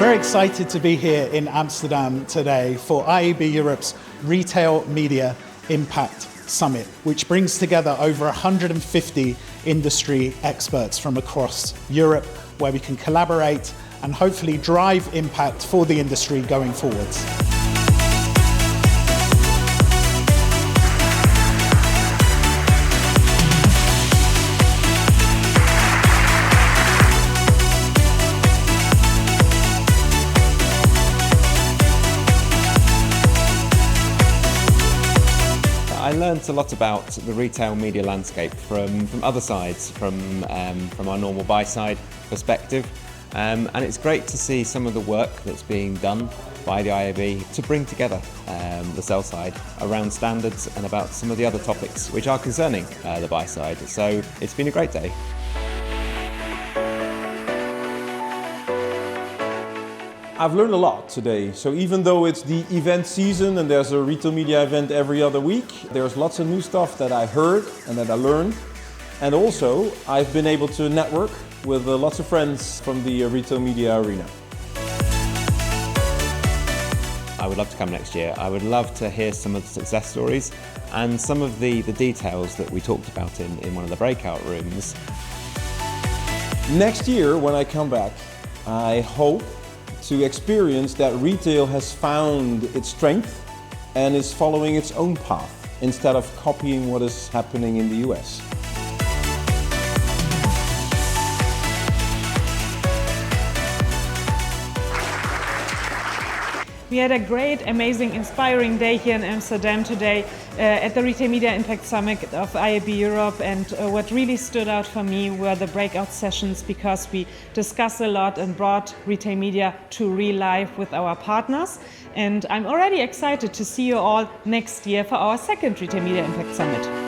Very excited to be here in Amsterdam today for IAB Europe's Retail Media Impact Summit, which brings together over 150 industry experts from across Europe, where we can collaborate and hopefully drive impact for the industry going forwards. I learned a lot about the retail media landscape from other sides, from our normal buy-side perspective. And it's great to see some of the work that's being done by the IAB to bring together the sell side around standards and about some of the other topics which are concerning the buy side. So it's been a great day. I've learned a lot today. So even though it's the event season and there's a retail media event every other week, there's lots of new stuff that I heard and that I learned. And also, I've been able to network with lots of friends from the retail media arena. I would love to come next year. I would love to hear some of the success stories and some of the details that we talked about in one of the breakout rooms. Next year, when I come back, I hope to experience that retail has found its strength and is following its own path instead of copying what is happening in the US. We had a great, amazing, inspiring day here in Amsterdam today at the Retail Media Impact Summit of IAB Europe, and what really stood out for me were the breakout sessions, because we discussed a lot and brought retail media to real life with our partners. And I'm already excited to see you all next year for our second Retail Media Impact Summit.